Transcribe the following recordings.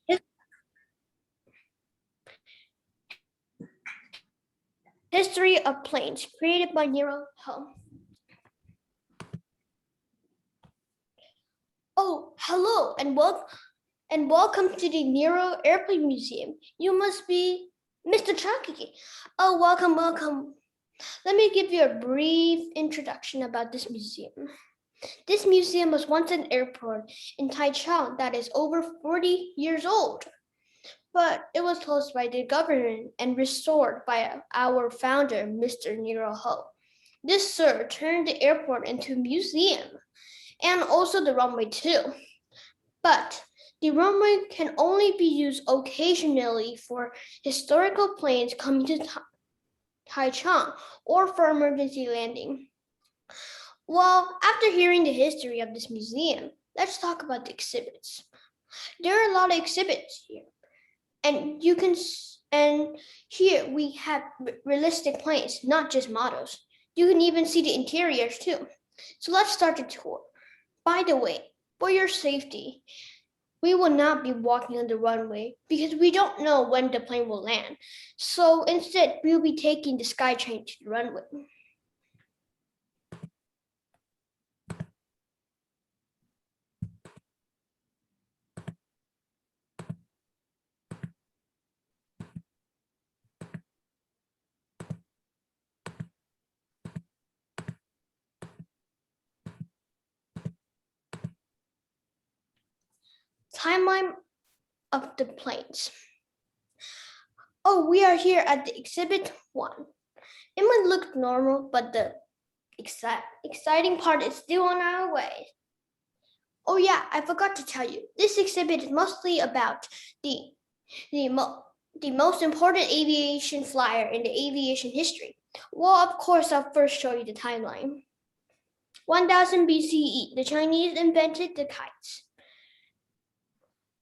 His- History of Planes, created by Nero. Oh, hello, and welcome to the Nero Airplane Museum. You must be Mr. Chucky. Oh, welcome. Let me give you a brief introduction about this museum. This museum was once an airport in Taichung that is over 40 years old, but it was closed by the government and restored by our founder, Mr. Nero Ho. This sir turned the airport into a museum and also the runway too. But the runway can only be used occasionally for historical planes coming to Taichung or for emergency landing. Well, after hearing the history of this museum, let's talk about the exhibits. There are a lot of exhibits here, and here we have realistic planes, not just models. You can even see the interiors too. So let's start the tour. By the way, for your safety, we will not be walking on the runway because we don't know when the plane will land. So instead, we'll be taking the SkyTrain to the runway. Timeline of the planes. Oh, we are here at the exhibit 1. It might look normal, but the exciting part is still on our way. Oh yeah, I forgot to tell you. This exhibit is mostly about the most important aviation flyer in the aviation history. Well, of course, I'll first show you the timeline. 1000 BCE, the Chinese invented the kites.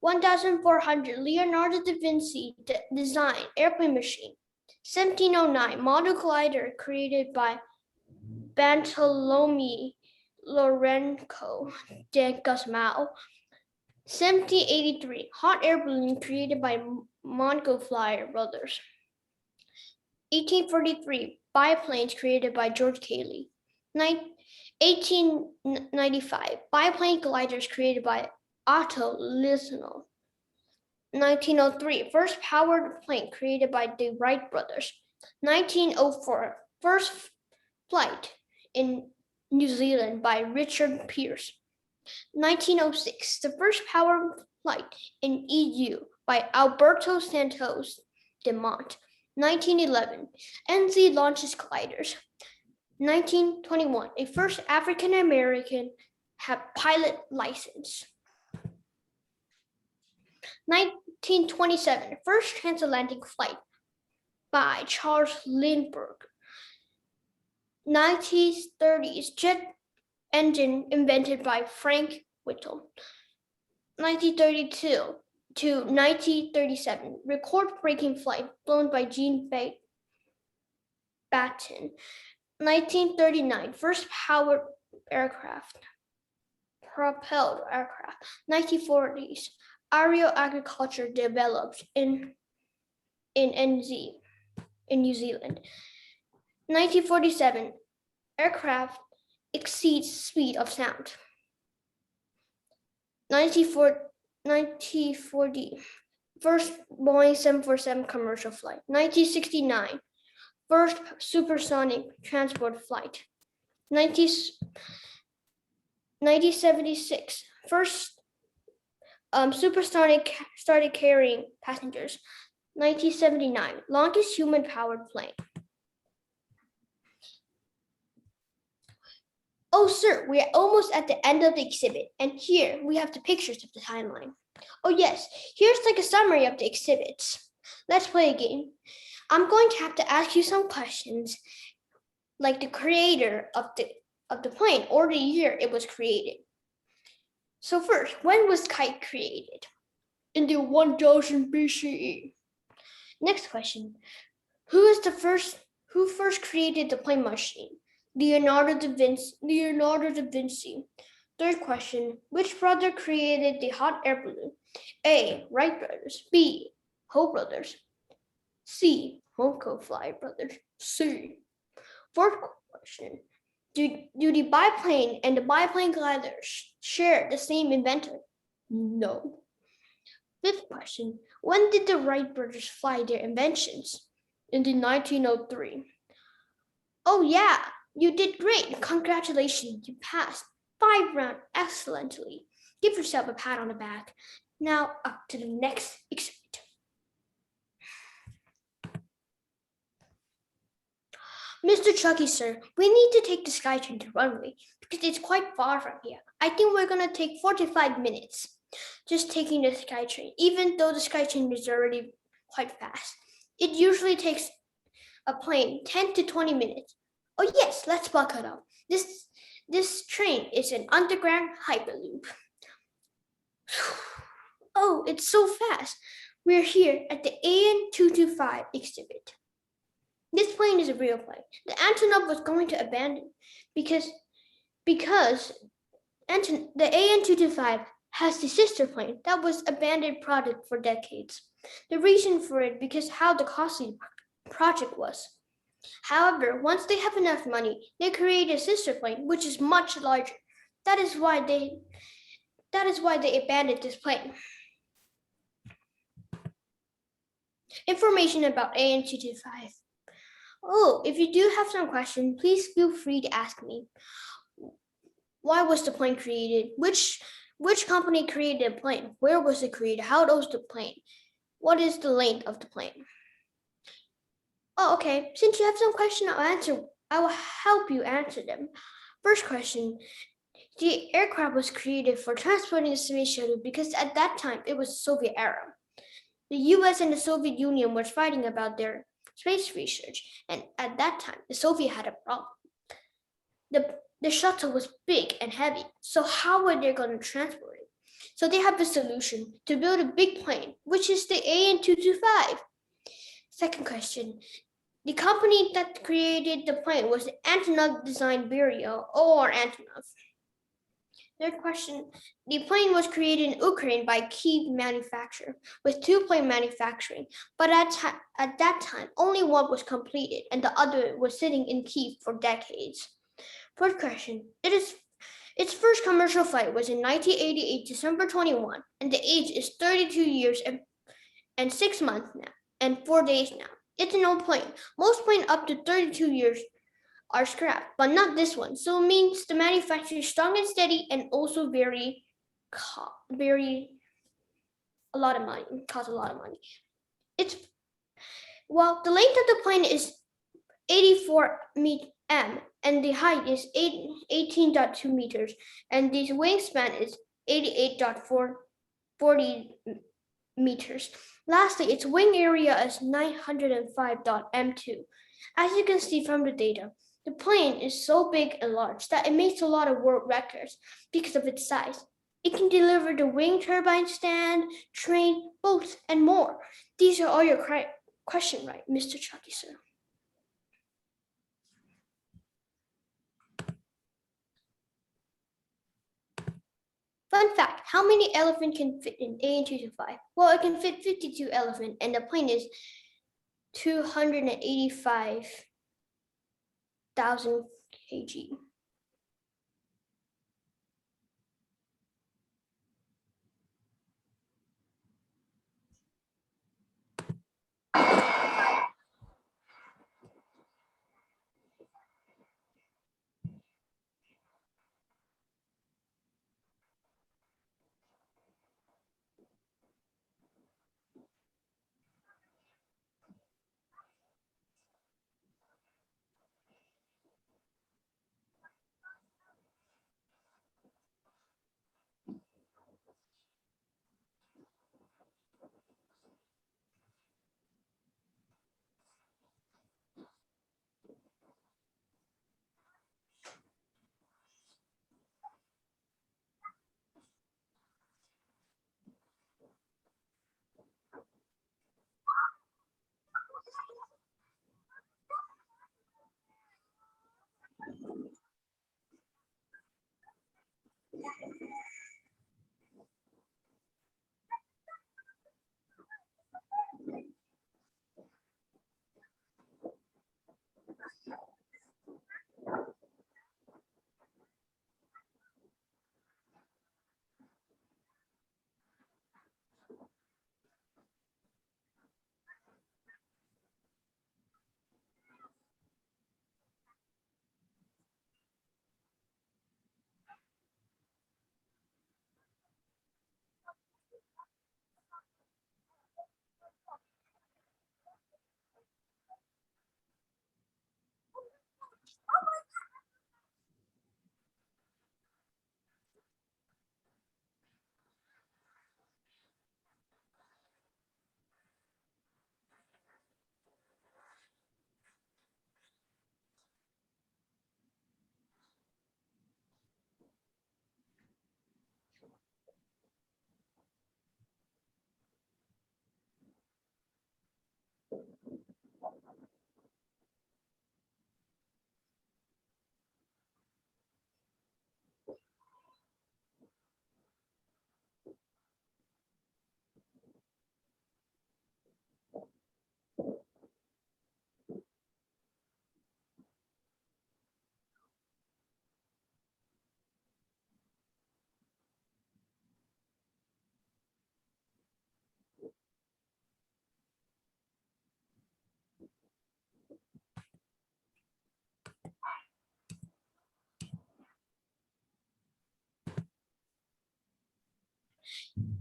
1400, Leonardo da Vinci designed airplane machine. 1709, model glider created by Bartolome Lorenzo de Guzmão. 1783, hot air balloon created by Montgolfier brothers. 1843, biplanes created by George Cayley. 1895, biplane gliders created by Otto Lilienthal. 1903, first powered plane created by the Wright brothers. 1904, first flight in New Zealand by Richard Pearse. 1906, the first powered flight in EU by Alberto Santos Dumont. 1911, NZ launches gliders. 1921, a first African American had pilot license. 1927, first transatlantic flight by Charles Lindbergh. 1930s, jet engine invented by Frank Whittle. 1932 to 1937, record-breaking flight flown by Jean Batten. 1939, first propelled aircraft. 1940s, aerial agriculture developed in New Zealand. 1947, aircraft exceeds speed of sound. 1940, first Boeing 747 commercial flight. 1969, first supersonic transport flight. 1976, first supersonic started carrying passengers. 1979, longest human-powered plane. Oh, sir, we are almost at the end of the exhibit, and here we have the pictures of the timeline. Oh, yes, here's like a summary of the exhibits. Let's play a game. I'm going to have to ask you some questions, like the creator of the plane or the year it was created. So first, when was kite created? In the 1000 BCE. Next question, who first created the plane machine? Leonardo da Vinci. Third question, which brother created the hot air balloon? A. Wright brothers. B. Hope brothers. C. Honko Fly brothers. C. Fourth question. Do the biplane and the biplane glider share the same inventor? No. Fifth question. When did the Wright brothers fly their inventions? In the 1903. Oh yeah, you did great. Congratulations, you passed 5 rounds excellently. Give yourself a pat on the back. Now up to the next exhibit. Mr. Chucky, sir, we need to take the SkyTrain to runway because it's quite far from here. I think we're gonna take 45 minutes just taking the SkyTrain, even though the SkyTrain is already quite fast. It usually takes a plane 10 to 20 minutes. Oh yes, let's buckle up. This train is an underground hyperloop. Oh, it's so fast. We're here at the AN225 exhibit. This plane is a real plane. The Antonov was going to abandon because the AN225 has the sister plane that was abandoned project for decades. The reason for it because how the costly project was. However, once they have enough money, they create a sister plane which is much larger. That is why they abandoned this plane. Information about AN225. Oh, if you do have some questions, please feel free to ask me. Why was the plane created? Which company created the plane? Where was it created? How old was the plane? What is the length of the plane? Oh, okay. Since you have some question, I will help you answer them. First question. The aircraft was created for transporting the space shuttle because at that time it was Soviet era. The US and the Soviet Union were fighting about their space research, and at that time the Soviet had a problem. The shuttle was big and heavy, so how were they going to transport it? So they have a solution to build a big plane, which is the AN225. Second question. The company that created the plane was the Antonov Design Bureau, or Antonov. Third question. The plane was created in Ukraine by Kiev manufacturer with 2 plane manufacturing, but at that time, only one was completed and the other was sitting in Kiev for decades. Fourth question. Its first commercial flight was in 1988, December 21, and the age is 32 years and 6 months now, and 4 days now. It's an old plane. Most planes up to 32 years are scrapped, but not this one. So it means the manufacturer is strong and steady and also very a lot of money, costs a lot of money. The length of the plane is 84 m and the height is 18.2 meters and the wingspan is 88.40 meters. Lastly, its wing area is 905.m2. As you can see from the data, the plane is so big and large that it makes a lot of world records because of its size. It can deliver the wing turbine stand, train, boats, and more. These are all your questions, right, Mr. Chucky, sir? Fun fact, how many elephants can fit in AN225? Well, it can fit 52 elephants, and the plane is 285,000 kg.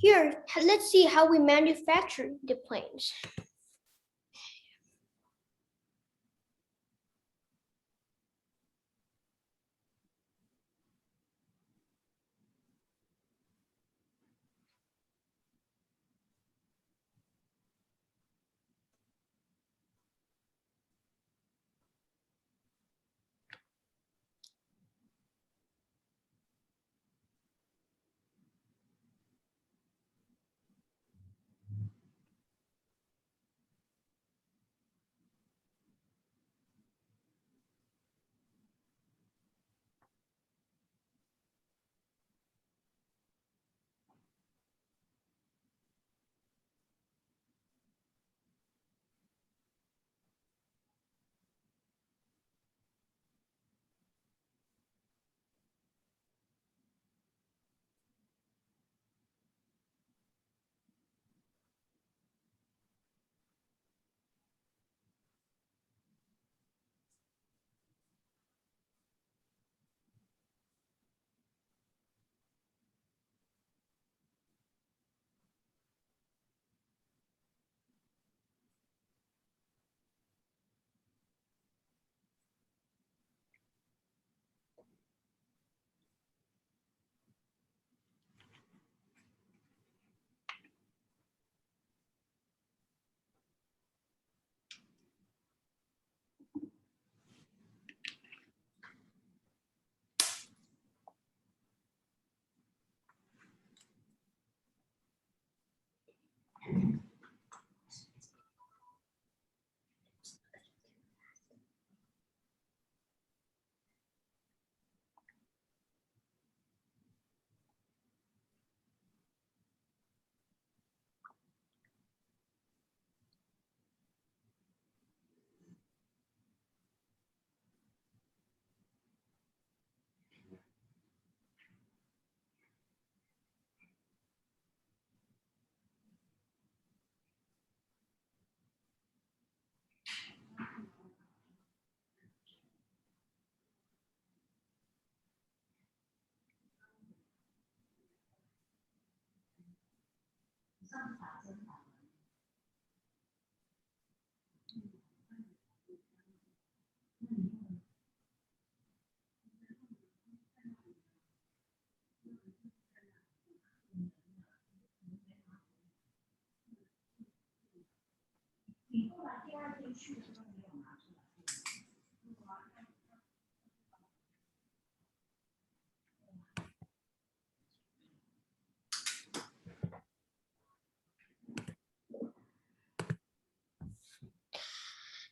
Here, let's see how we manufacture the planes.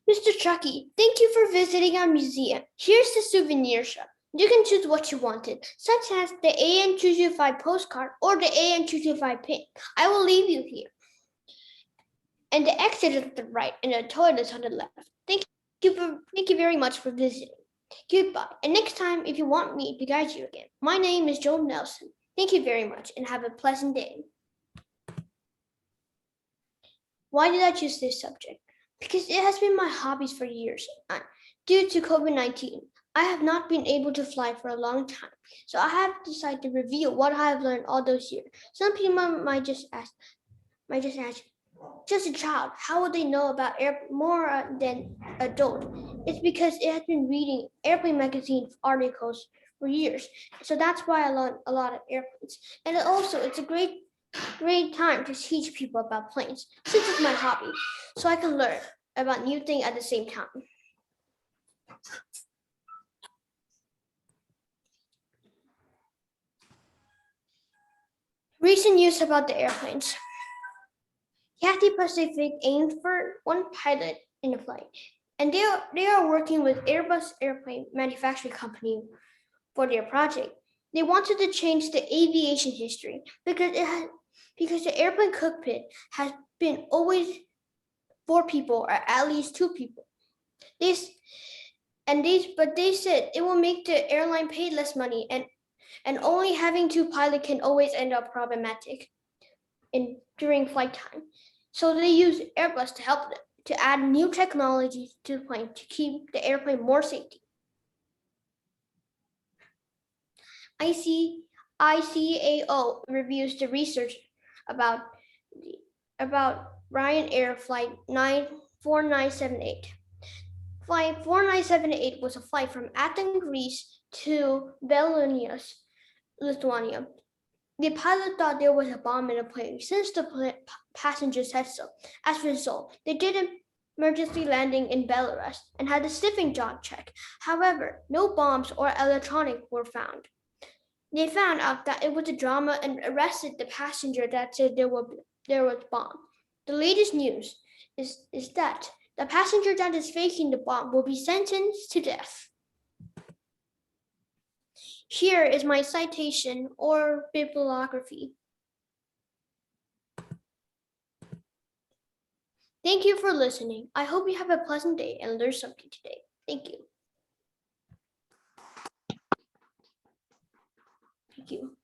Mr. Chucky, thank you for visiting our museum. Here's the souvenir shop. You can choose what you wanted, such as the AN225 postcard or the AN225 pin. I will leave you here. And the exit is to the right and the toilet's on the left. Thank you very much for visiting. Goodbye. And next time, if you want me to guide you again, my name is Joel Nelson. Thank you very much and have a pleasant day. Why did I choose this subject? Because it has been my hobbies for years. Due to COVID-19, I have not been able to fly for a long time. So I have decided to reveal what I have learned all those years. Some people might just ask, just a child, how would they know about air more than adult? It's because it has been reading airplane magazine articles for years. So that's why I learned a lot of airplanes. And also, it's a great time to teach people about planes, since it's my hobby, so I can learn about new things at the same time. Recent news about the airplanes. Cathay Pacific aimed for one pilot in a flight, and they are working with Airbus airplane manufacturing company for their project. They wanted to change the aviation history because the airplane cockpit has been always 4 people or at least 2 people. But they said it will make the airline pay less money, and only having 2 pilots can always end up problematic during flight time. So they use Airbus to help them to add new technologies to the plane to keep the airplane more safety. ICAO reviews the research about Ryanair flight 4978. Flight 4978 was a flight from Athens, Greece to Vilnius, Lithuania. The pilot thought there was a bomb in the plane since the passengers said so. As a result, they did an emergency landing in Belarus and had a sniffing dog check. However, no bombs or electronic were found. They found out that it was a drama and arrested the passenger that said there was bomb. The latest news is that the passenger that is faking the bomb will be sentenced to death. Here is my citation or bibliography. Thank you for listening. I hope you have a pleasant day and learn something today. Thank you. Thank you.